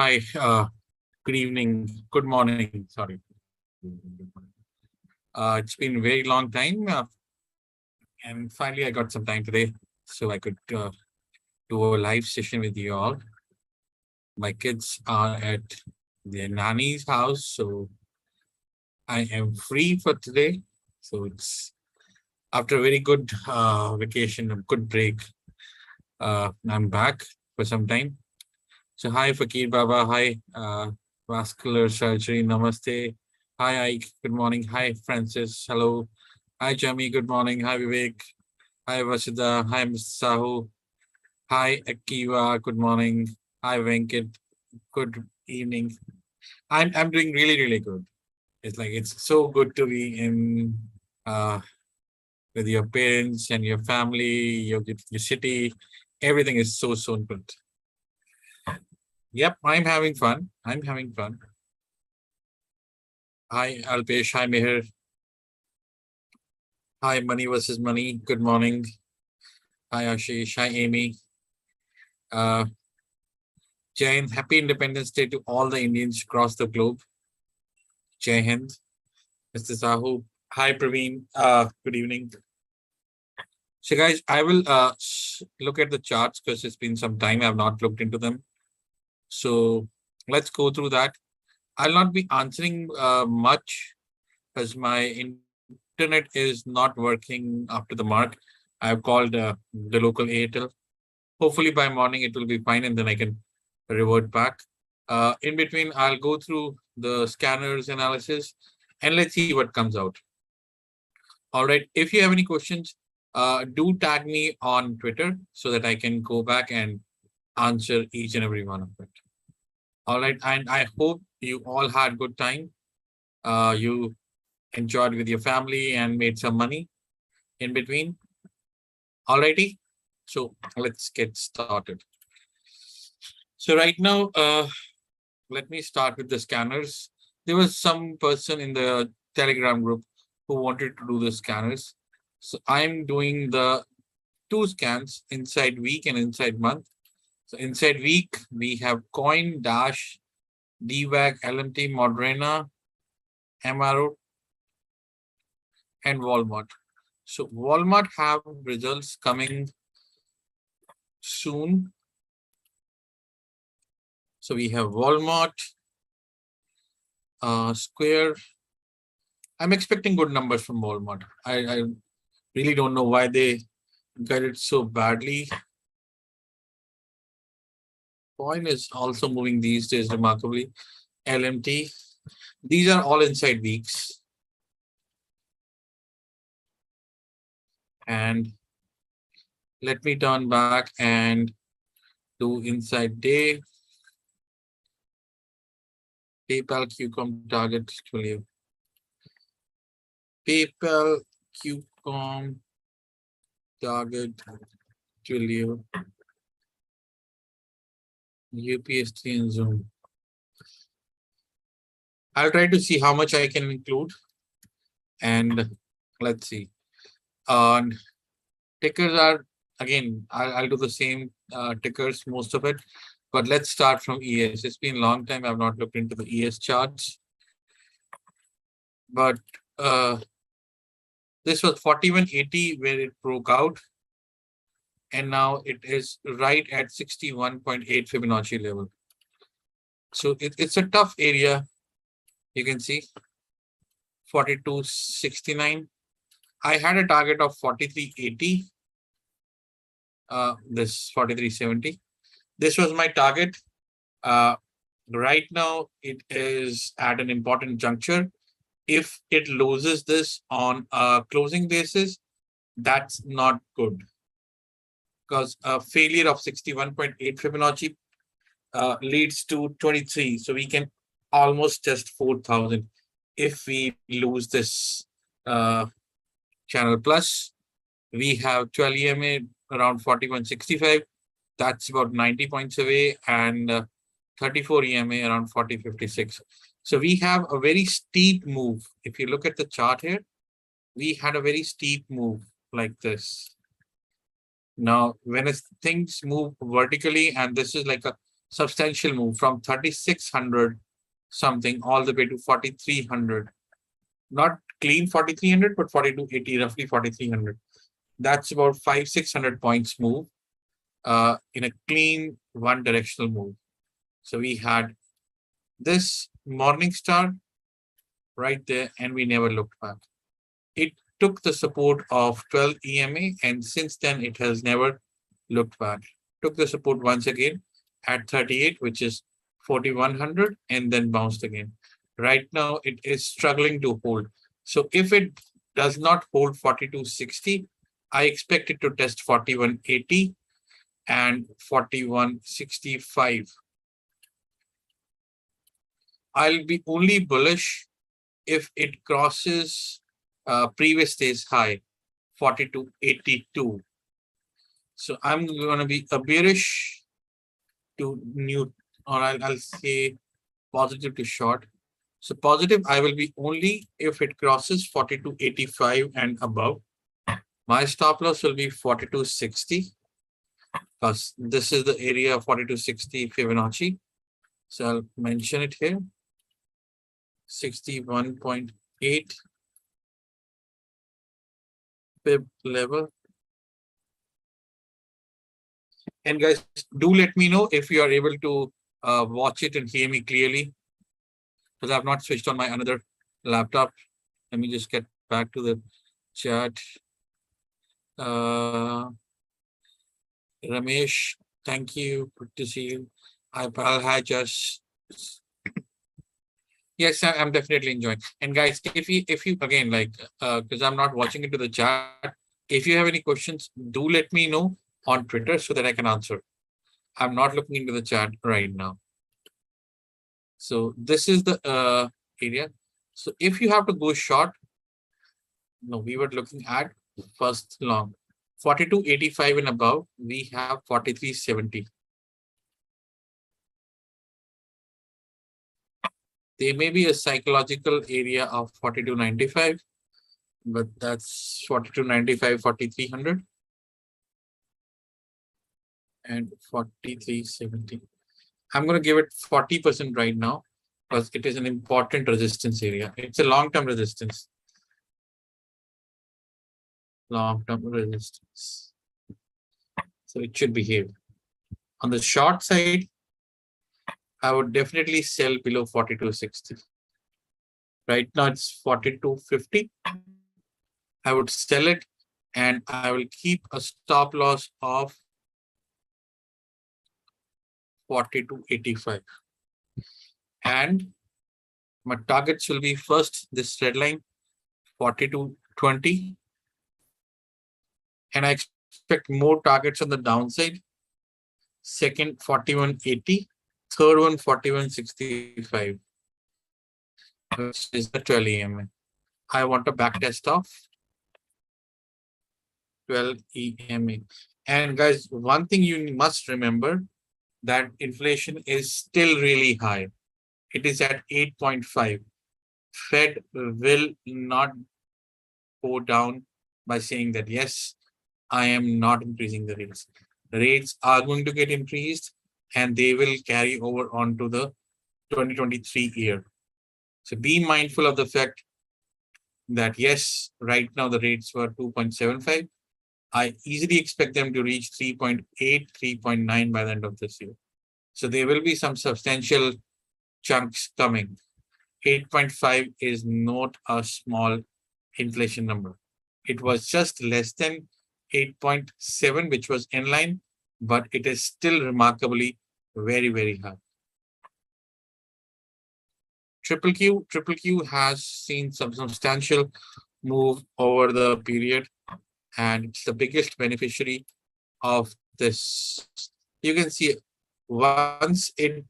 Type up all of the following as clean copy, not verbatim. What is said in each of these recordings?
Hi, good evening, good morning. Sorry. It's been a very long time, and finally I got some time today, so I could do a live session with you all. My kids are at their nanny's house, so I am free for today. So it's after a very good vacation, a good break. I'm back for some time. So hi, Fakir Baba. Hi, vascular surgery. Namaste. Hi, Ike. Good morning. Hi, Francis. Hello. Hi, Jami. Good morning. Hi, Vivek. Hi, Vasudha. Hi, Mr. Sahu. Hi, Akiva. Good morning. Hi, Venkat. Good evening. I'm doing really good. It's so good to be in uh with your parents and your family, your city. Everything is so good. Yep, I'm having fun. I'm having fun. Hi, Alpesh. Hi, Meher. Hi, Money versus Money. Good morning. Hi, Ashish. Hi, Amy. Uh, Jai Hind. Happy Independence Day to all the Indians across the globe. Jai Hind. Mr. Sahu. Hi, Praveen. Good evening. So, guys, I will look at the charts because it's been some time I've not looked into them. So, let's go through that. I'll not be answering much because my internet is not working up to the mark. I've called the local Airtel. Hopefully by morning it will be fine and then I can revert back. In between, I'll go through the scanners analysis and let's see what comes out. All right. If you have any questions, do tag me on Twitter so that I can go back and answer each and every one of it. All right. And I hope you all had good time. You enjoyed with your family and made some money in between. Alrighty. So let's get started. So right now, let me start with the scanners. There was some person in the Telegram group who wanted to do the scanners. So I'm doing the two scans inside week and inside month. So inside week, we have Coin, Dash, DWAG, LMT, Moderna, MRO, and Walmart. So Walmart have results coming soon. So we have Walmart, Square. I'm expecting good numbers from Walmart. I really don't know why they got it so badly. Coin is also moving these days remarkably. LMT. These are all inside weeks. And let me turn back and do inside day. PayPal QCOM target value. PayPal QCOM target value. UPST and Zoom. I'll try to see how much I can include. And let's see. And tickers are, again, I'll do the same tickers, most of it. But let's start from ES. It's been a long time. I've not looked into the ES charts. But this was 4180 where it broke out. And now it is right at 61.8 Fibonacci level. So it's a tough area. You can see 4269. I had a target of 4380. This 4370. This was my target. Right now, it is at an important juncture. If it loses this on a closing basis, that's not good because a failure of 61.8 Fibonacci leads to 23. So we can almost test 4,000 if we lose this channel plus. We have 12 EMA around 4165. That's about 90 points away, and 34 EMA around 4056. So we have a very steep move. If you look at the chart here, we had a very steep move like this. Now, when things move vertically, and this is like a substantial move from 3,600 something all the way to 4,300. Not clean 4,300, but 4,280, roughly 4,300. That's about 500-600 points move in a clean one directional move. So we had this morning star right there, and we never looked back. It took the support of 12 EMA, and since then it has never looked back. Took the support once again at 38, which is 4,100, and then bounced again. Right now, it is struggling to hold. So if it does not hold 4,260, I expect it to test 4,180 and 4,165. I'll be only bullish if it crosses previous day's high, 4,282. So I'm going to be a bearish to new, or I'll say positive to short. So positive, I will be only if it crosses 4,285 and above. My stop loss will be 4,260 because this is the area of 4,260 Fibonacci. So I'll mention it here. 61.8 Fib level. And guys, do let me know if you are able to watch it and hear me clearly, because I've not switched on my another laptop. Let me just get back to the chat. Ramesh, thank you. Good to see you. I'll have just. Yes, I'm definitely enjoying. And guys, if you again like because I'm not watching into the chat, if you have any questions, do let me know on Twitter so that I can answer. I'm not looking into the chat right now. So this is the area. So if you have to go short, no, we were looking at first long 42.85 and above. We have 43.70. There may be a psychological area of 42.95, but that's 42.95, 4,300, and 43.70. I'm going to give it 40% right now because it is an important resistance area. It's a long-term resistance. Long-term resistance. So it should be here. On the short side, I would definitely sell below 42.60. Right now it's 42.50. I would sell it and I will keep a stop loss of 42.85. And my targets will be first this red line, 42.20. And I expect more targets on the downside. Second, 41.80. Third one, 41.65, which is the 12 EMA. I want a back test of 12 EMA. And guys, one thing you must remember, that inflation is still really high. It is at 8.5. Fed will not go down by saying that, yes, I am not increasing the rates. Rates are going to get increased and they will carry over onto the 2023 year. So be mindful of the fact that, yes, right now the rates were 2.75. I easily expect them to reach 3.8, 3.9 by the end of this year. So there will be some substantial chunks coming. 8.5 is not a small inflation number. It was just less than 8.7, which was in line, but it is still remarkably very, very high. Triple Q has seen some substantial move over the period, and it's the biggest beneficiary of this. You can see once it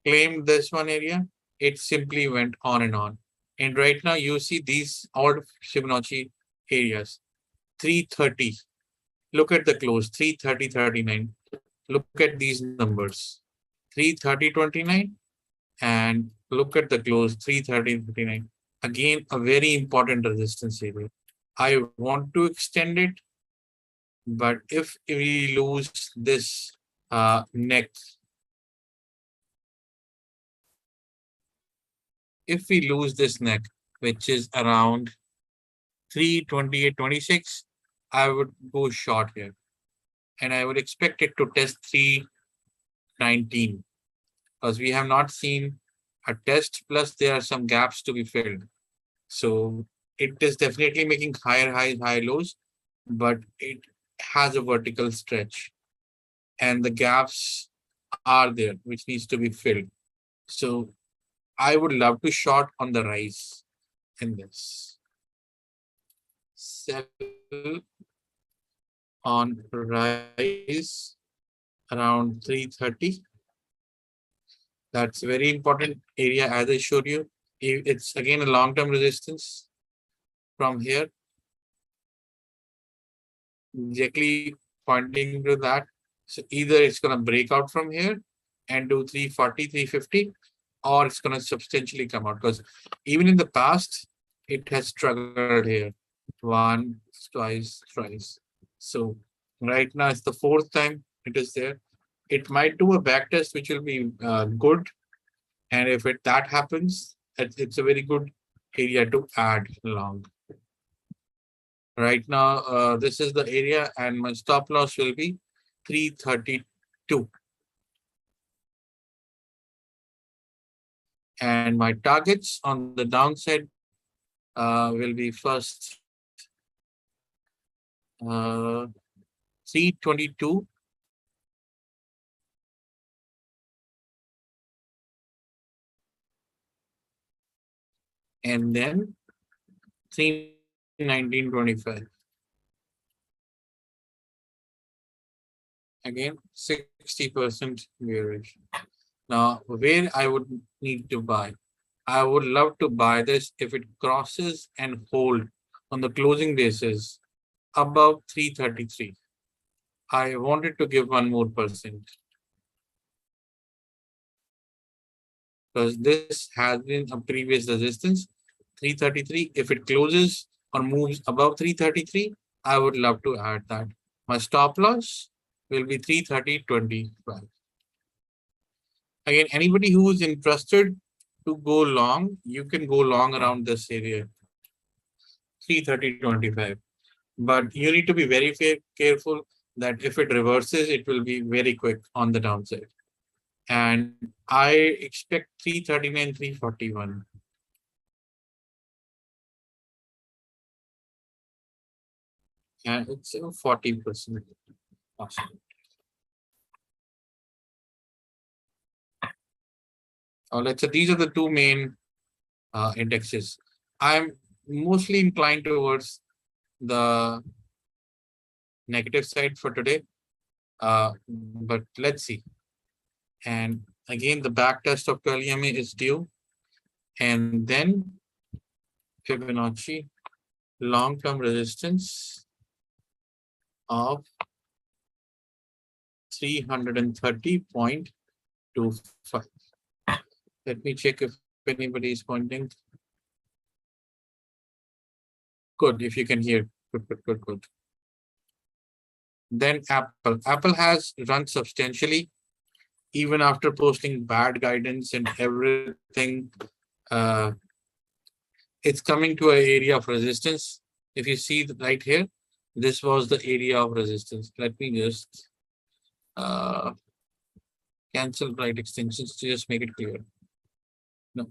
claimed this one area, it simply went on and on. And right now you see these all Fibonacci areas. 330. Look at the close, 330.39. Look at these numbers. 330.29 and look at the close, 330.39. Again, a very important resistance area. I want to extend it, but if we lose this neck If we lose this neck, which is around 328.26, I would go short here. And I would expect it to test 319 because we have not seen a test, plus there are some gaps to be filled. So it is definitely making higher highs, high lows, but it has a vertical stretch and the gaps are there, which needs to be filled. So I would love to short on the rise in this. Sell on rise around 330. That's a very important area as I showed you. It's again a long-term resistance from here, exactly pointing to that. So either it's going to break out from here and do 340, 350, or it's going to substantially come out, because even in the past, it has struggled here. One, twice, thrice. So right now it's the fourth time it is there. It might do a back test, which will be good. And if that happens, it's a very good area to add long. Right now, this is the area, and my stop loss will be 332. And my targets on the downside will be first 322. And then 319.25. Again, 60% bearish. Now, where I would need to buy? I would love to buy this if it crosses and hold on the closing basis above 333. I wanted to give 1% more, because this has been a previous resistance, 333. If it closes or moves above 333, I would love to add that. My stop loss will be 330.25. Again, anybody who is interested to go long, you can go long around this area, 330.25. But you need to be very careful that if it reverses, it will be very quick on the downside. And I expect 339, 341. And it's 40% possible. Let's say these are the two main indexes. I'm mostly inclined towards the negative side for today, but let's see. And again, the back test of 12 EMA is due, and then Fibonacci long-term resistance of 330.25. Let me check if anybody is pointing. Good, if you can hear. Good. Then Apple. Apple has run substantially, even after posting bad guidance and everything. It's coming to an area of resistance. If you see right here, this was the area of resistance. Let me just cancel bright extensions to just make it clear. No.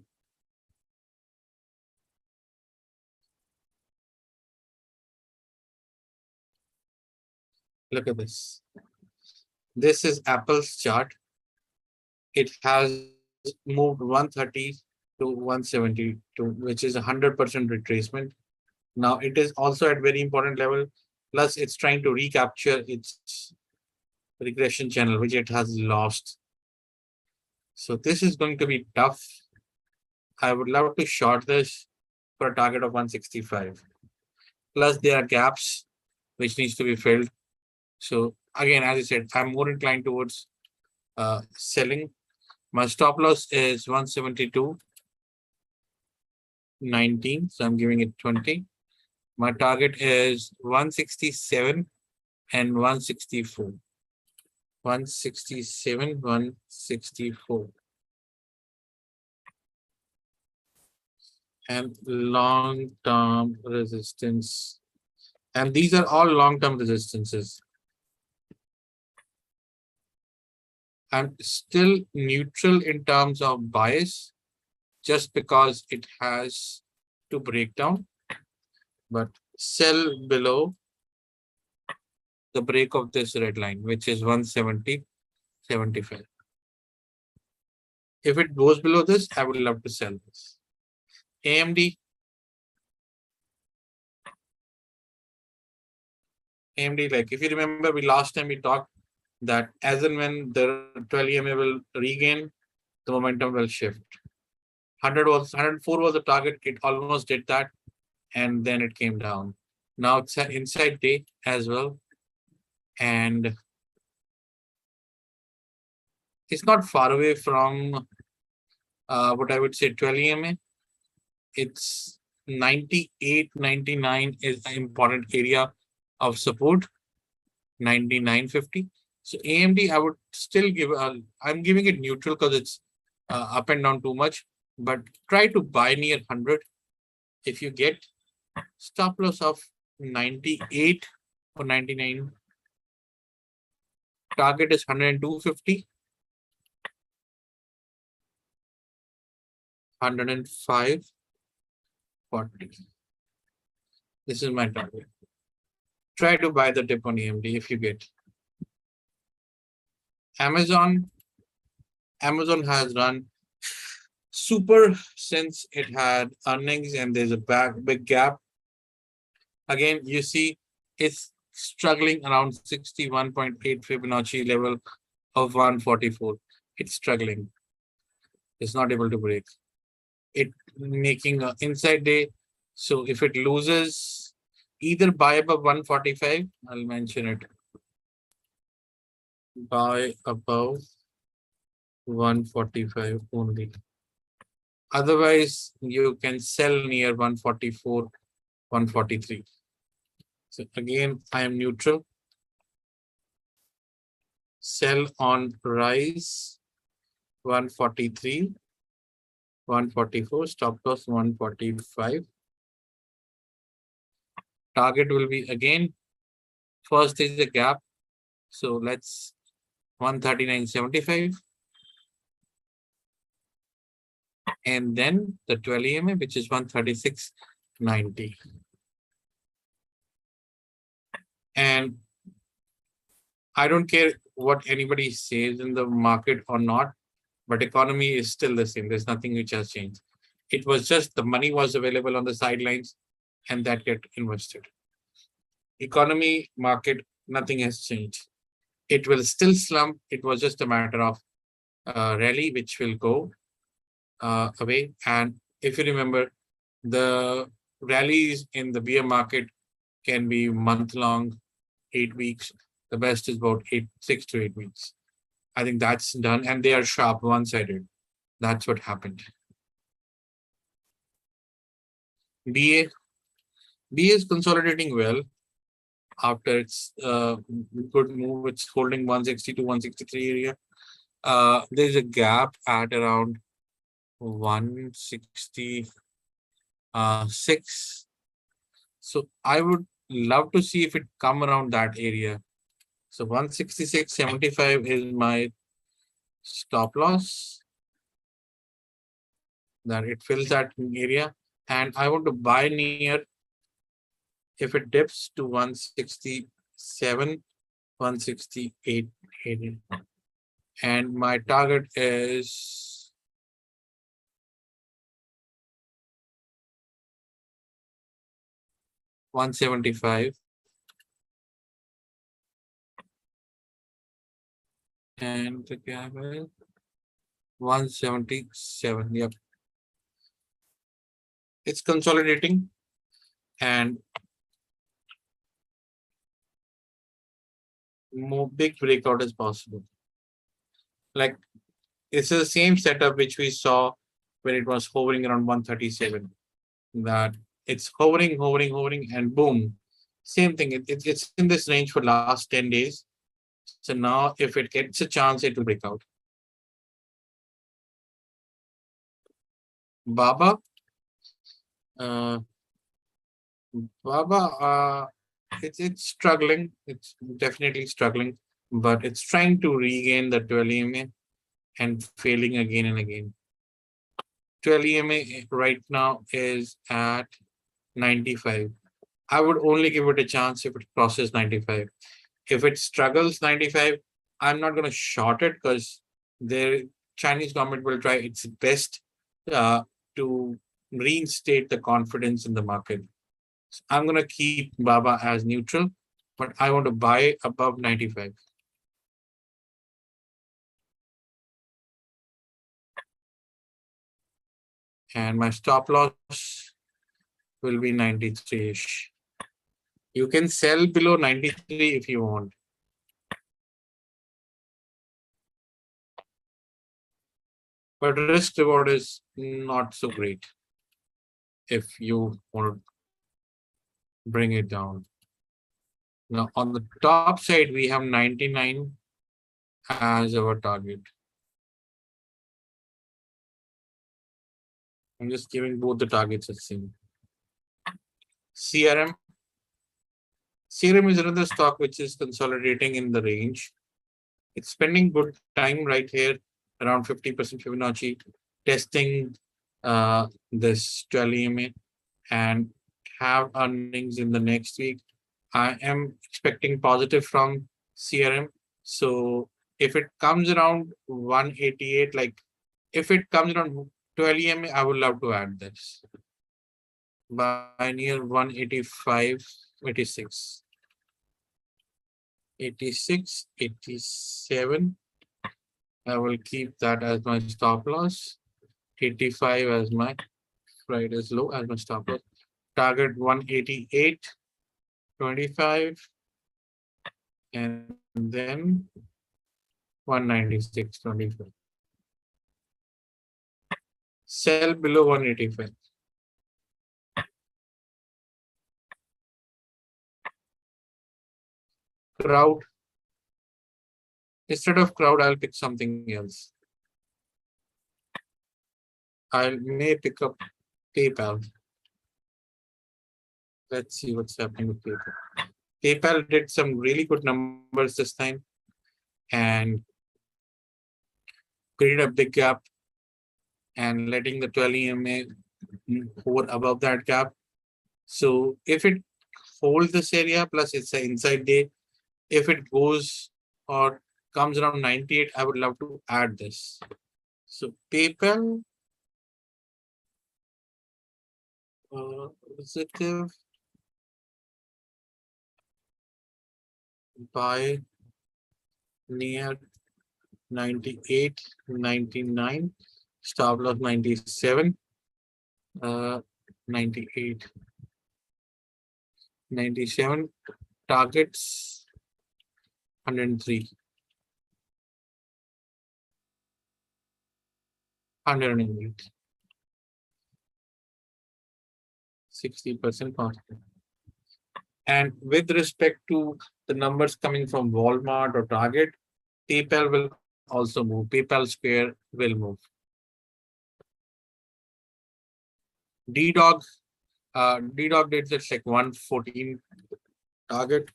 Look at this. This is Apple's chart. It has moved 130 to 172, which is 100% retracement. Now it is also at very important level. Plus, it's trying to recapture its regression channel, which it has lost. So this is going to be tough. I would love to short this for a target of 165. Plus, there are gaps which needs to be filled. So again, as I said, I'm more inclined towards selling. My stop loss is 172.19, so I'm giving it 20. My target is 167 and 164. 167, 164. and long-term resistance. And these are all long-term resistances. I'm still neutral in terms of bias just because it has to break down, but sell below the break of this red line, which is 170.75. If it goes below this, I would love to sell this. AMD. AMD, like if you remember, we last time we talked that as and when the 12 EMA will regain, the momentum will shift. 104 was the target. It almost did that, and then it came down. Now it's an inside day as well, and it's not far away from what I would say 12 EMA. It's 98, 99 is an important area of support. 99.50. So AMD, I would still give. I'm giving it neutral because it's up and down too much. But try to buy near 100. If you get stop loss of 98 or 99, target is 102.50, 105.40. This is my target. Try to buy the dip on AMD if you get. Amazon has run super since it had earnings, and there's a big gap. Again, you see it's struggling around 61.8 Fibonacci level of 144. It's struggling. It's not able to break. It making an inside day. So if it loses, either buy above 145, I'll mention it. Buy above 145 only. Otherwise, you can sell near 144, 143. So again, I am neutral. Sell on rise 143, 144, stop loss 145. Target will be again, first is the gap. So let's 139.75. And then the 12 EMA, which is 136.90. And I don't care what anybody says in the market or not, but economy is still the same. There's nothing which has changed. It was just the money was available on the sidelines and that get invested. Economy, market, nothing has changed. It will still slump. It was just a matter of rally, which will go away. And if you remember, the rallies in the bear market can be month-long, 8 weeks. The best is about 6 to 8 weeks. I think that's done, and they are sharp, one-sided. That's what happened. BA is consolidating well after its good move. It's holding 160 to 163 area. There's a gap at around 166. So I would love to see if it come around that area. So 166.75 is my stop loss. That it fills that area, and I want to buy near. If it dips to 167, 168, and my target is 175. And the gap is 177. Yep. It's consolidating, and more big breakout is possible. Like it's the same setup which we saw when it was hovering around 137. That it's hovering, and boom. Same thing. It's in this range for last 10 days. So now if it gets a chance, it will break out. Baba, Uh, Baba, it's struggling. It's definitely struggling, but it's trying to regain the 12 EMA and failing again and again. 12 EMA right now is at 95. I would only give it a chance if it crosses 95. If it struggles 95, I'm not going to short it because the Chinese government will try its best uh, to reinstate the confidence in the market. So I'm going to keep Baba as neutral, but I want to buy above 95. And my stop loss will be 93-ish. You can sell below 93 if you want. But risk reward is not so great if you want to bring it down. Now, on the top side, we have 99 as our target. I'm just giving both the targets the same. CRM. CRM is another stock which is consolidating in the range. It's spending good time right here, around 50% Fibonacci, testing this 12 EMA and have earnings in the next week. I am expecting positive from CRM. So if it comes around 188, like if it comes around 12 EMA, I would love to add this. By near 185, 86. 86, 87. I will keep that as my stop loss. 85 as my Friday's low as my stop loss. Target 188, 25, and then 196, 25. Sell below 185. Crowd. Instead of crowd, I'll pick something else. I may pick up PayPal. Let's see what's happening with PayPal. PayPal did some really good numbers this time and created a big gap and letting the 12 EMA hover above that gap. So if it holds this area, plus it's an inside day, if it goes or comes around 98, I would love to add this. So PayPal, positive, buy near 98, 99, stop loss 97, 98, 97, targets 103, 108, 60% positive. And with respect to the numbers coming from Walmart or Target, PayPal will also move. PayPal Square will move. DDOG, DDOG did just like 114 target.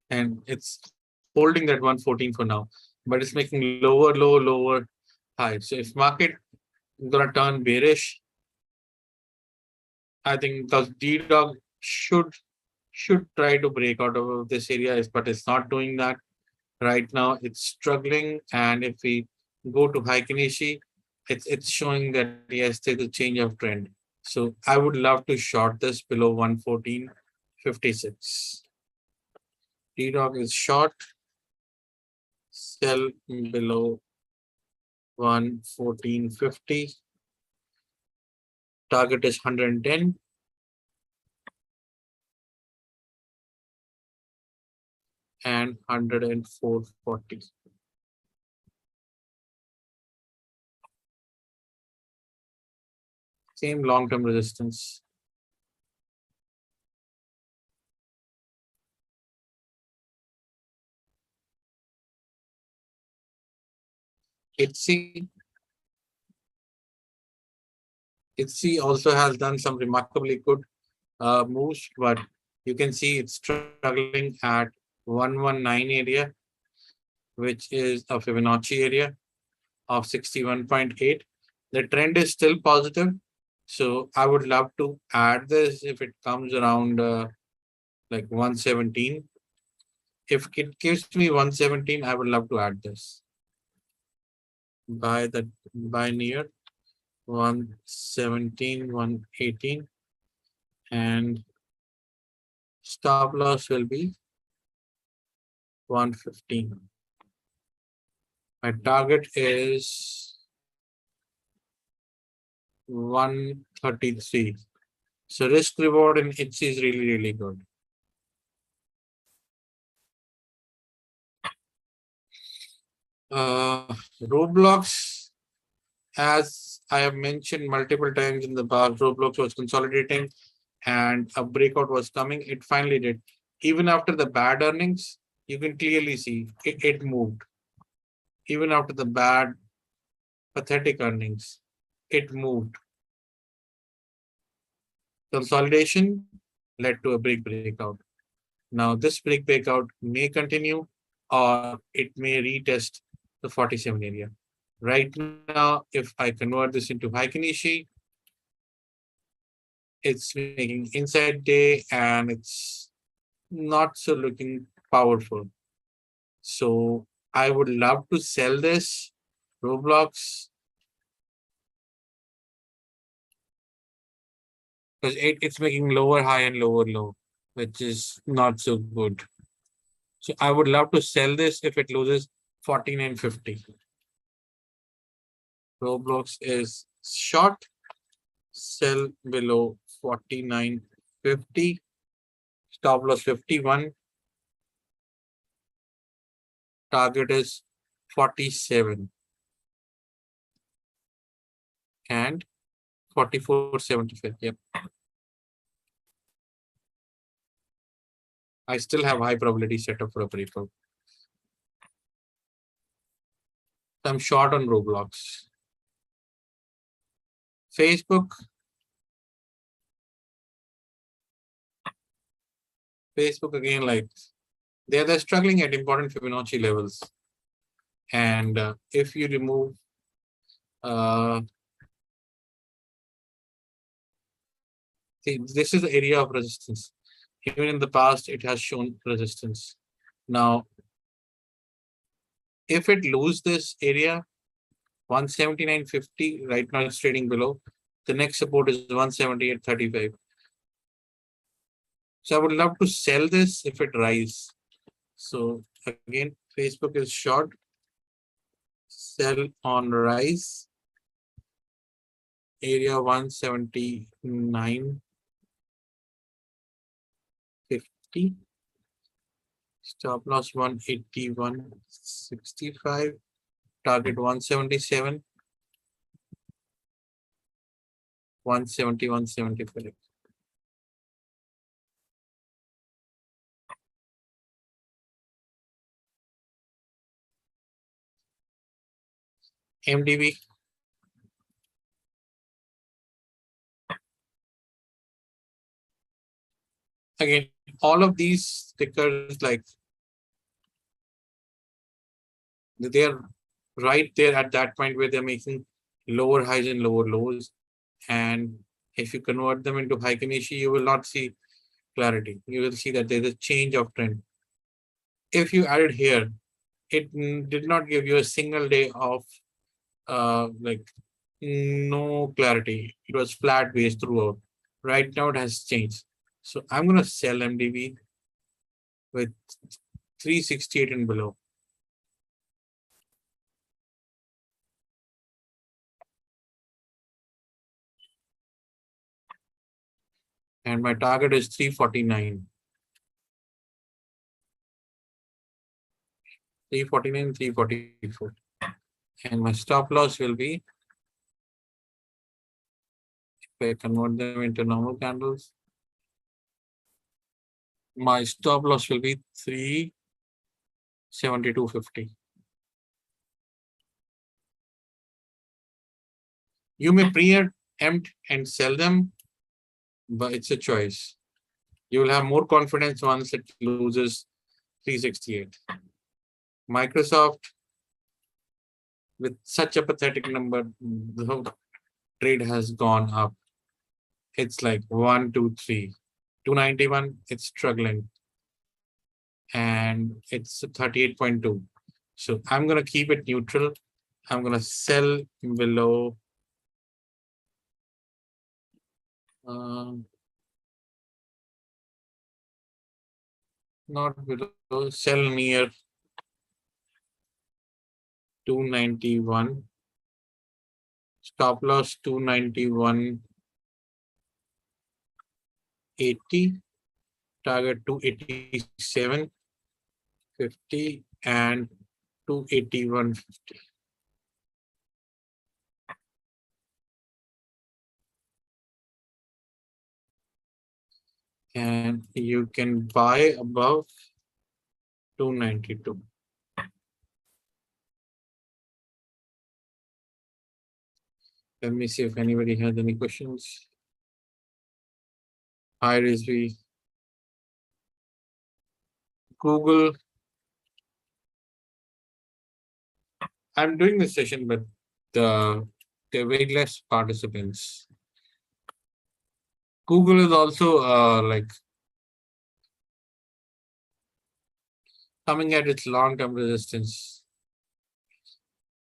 And it's holding that 114 for now, but it's making lower, lower, lower high. So if market is gonna turn bearish, I think the DDOG should try to break out of this area, but it's not doing that. Right now, it's struggling. And if we go to Haikinishi, it's showing that yes, there's a change of trend. So I would love to short this below 114.56. DDOG is short. Sell below 114.50. Target is 110. And 104.40. Same long-term resistance. It's ITSE also has done some remarkably good moves, but you can see it's struggling at 119 area, which is a Fibonacci area of 61.8. The trend is still positive. So I would love to add this if it comes around like 117. If it gives me 117, I would love to add this. By near 117, 118, and stop loss will be 115. My target is 133. So risk reward in ITSE is really, really good. Roblox, as I have mentioned multiple times in the past, Roblox was consolidating and a breakout was coming. It finally did. Even after the bad earnings, you can clearly see it moved. Even after the bad, pathetic earnings, it moved. Consolidation led to a big breakout. Now, this big breakout may continue or it may retest the 47 area. Right now, if I convert this into high Kanishi, it's making inside day and it's not so looking powerful. So I would love to sell this Roblox because it's making lower high and lower low, which is not so good. So I would love to sell this if it loses 49.50. Roblox is short, sell below 49.50, stop loss 51, target is 47 and 44.75. Yep. I still have high probability setup for a breakout. I'm short on Roblox. Facebook. Facebook again, like they're struggling at important Fibonacci levels. And if you remove see, this is the area of resistance. Even in the past, it has shown resistance. Now, if it loses this area, 179.50, right now it's trading below. The next support is 178.35. So I would love to sell this if it rises. So again, Facebook is short, sell on rise, area 179.50, stop loss 181.65, target 177, 170, 175. MDB. Again, all of these stickers, like they're right there at that point where they're making lower highs and lower lows. And if you convert them into high Kanishi, you will not see clarity. You will see that there's a change of trend. If you added here, it did not give you a single day of like no clarity. It was flat based throughout. Right now it has changed. So I'm gonna sell MDB with 368 and below. And my target is 349. 349, 344. And my stop loss will be, if I convert them into normal candles, my stop loss will be 372.50. You may empt and sell them, but it's a choice. You will have more confidence once it loses 368. Microsoft, with such a pathetic number, the trade has gone up. It's like 123. 291, it's struggling. And it's 38.2. So I'm going to keep it neutral. I'm going to sell below not below, sell near 291. Stop loss 291.80. Target 287.50 and 281.50. And you can buy above 292. Let me see if anybody has any questions. Hi, Rizvi. Google. I'm doing this session, but there are way less participants. Google is also like coming at its long-term resistance.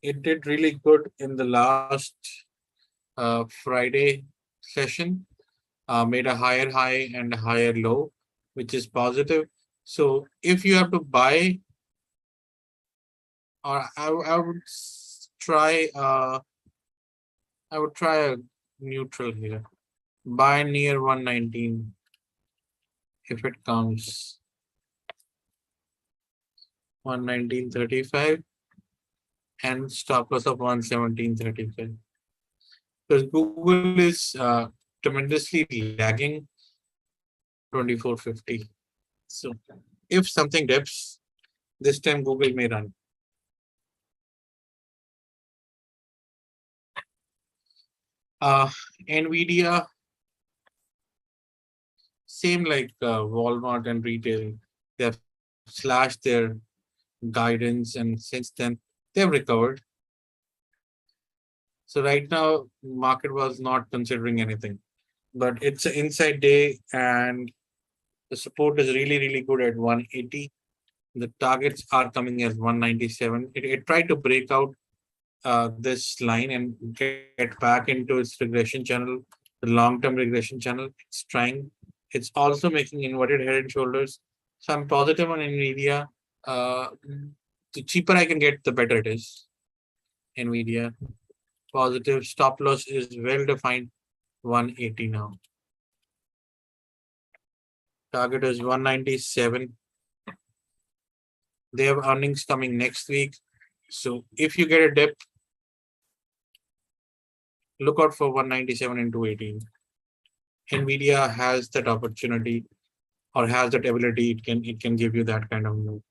It did really good in the last Friday session, made a higher high and a higher low, which is positive. So if you have to buy, or I would try a neutral here. Buy near 119 if it comes. 119.35 and stop loss of 117.35. Because Google is tremendously lagging 24.50. So if something dips, this time Google may run. Nvidia, same like Walmart and retail, they have slashed their guidance, and since then they've recovered. So right now, market was not considering anything, but it's an inside day, and the support is really, really good at 180. The targets are coming as 197. It tried to break out this line and get back into its regression channel, the long-term regression channel. It's trying. It's also making inverted head and shoulders. So I'm positive on Nvidia. Uh, the cheaper I can get, the better it is. Nvidia. Positive stop loss is well defined, 180 now. Target is 197. They have earnings coming next week. So if you get a dip, look out for 197 and 218. Nvidia has that opportunity or has that ability. It can give you that kind of move.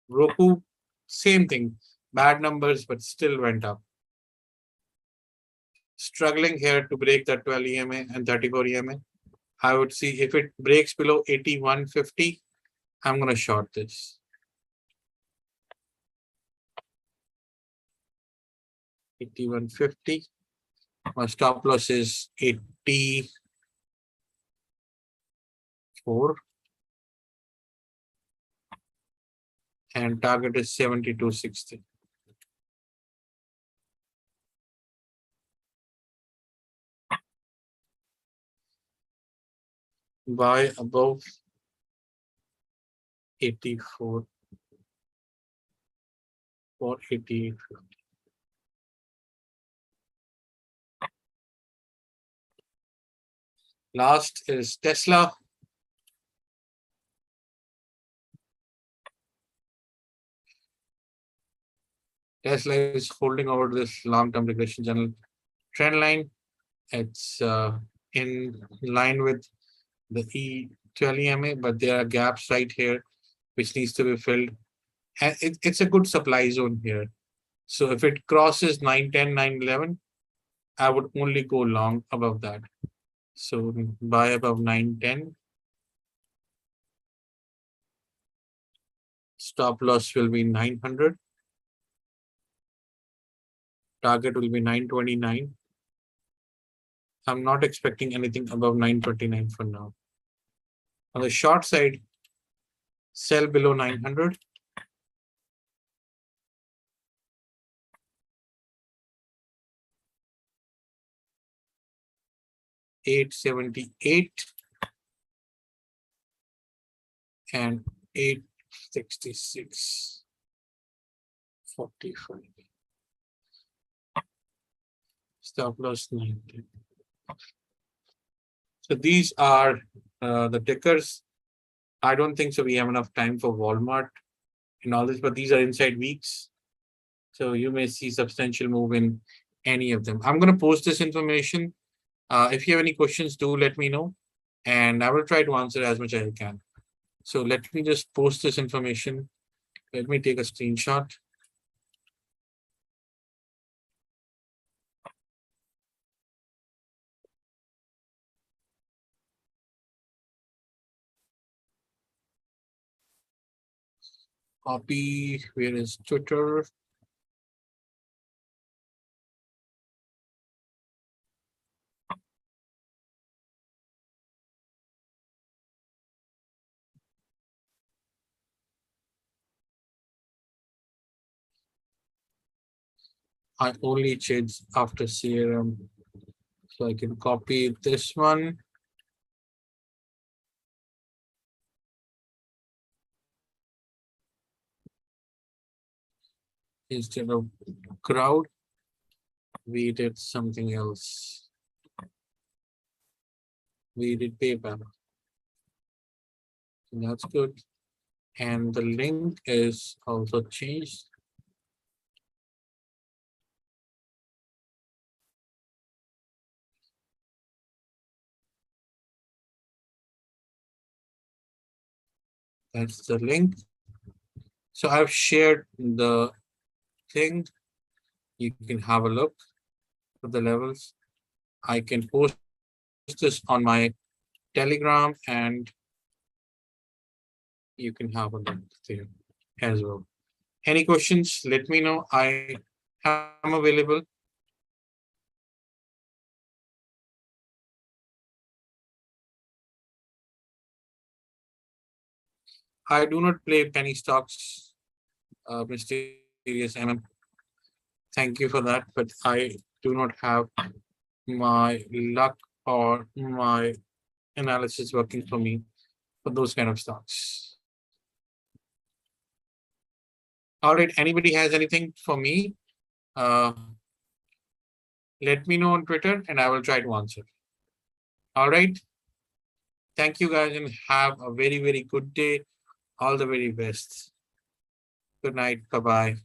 Roku, same thing. Bad numbers, but still went up. Struggling here to break that 12 EMA and 34 EMA. I would see if it breaks below 81.50, I'm going to short this. 81.50. My stop loss is 84. And target is 72.60. Buy above 84 for 88.50. Last is Tesla. Tesla is holding over this long-term regression channel trend line. It's in line with the E12 EMA, but there are gaps right here which needs to be filled. And it's a good supply zone here. So if it crosses 910, 911, I would only go long above that. So buy above 910. Stop loss will be 900. Target will be 929. I'm not expecting anything above 929 for now. On the short side, sell below 900. $878 and 866.45. Stop loss 90. So these are the tickers. I don't think so. We have enough time for Walmart and all this, but these are inside weeks. So you may see substantial move in any of them. I'm going to post this information. If you have any questions, do let me know, and I will try to answer as much as I can. So let me just post this information. Let me take a screenshot. Copy. Where is Twitter? I only change after CRM. So I can copy this one. Instead of crowd, we did something else. We did PayPal. That's good. And the link is also changed. That's the link. So I've shared the thing. You can have a look at the levels. I can post this on my Telegram and you can have a look there as well. Any questions? Let me know. I am available. I do not play penny stocks, mysterious MM. Thank you for that, but I do not have my luck or my analysis working for me for those kind of stocks. All right, anybody has anything for me? Let me know on Twitter and I will try to answer. All right. Thank you guys and have a very, very good day. All the very best. Good night. Bye-bye.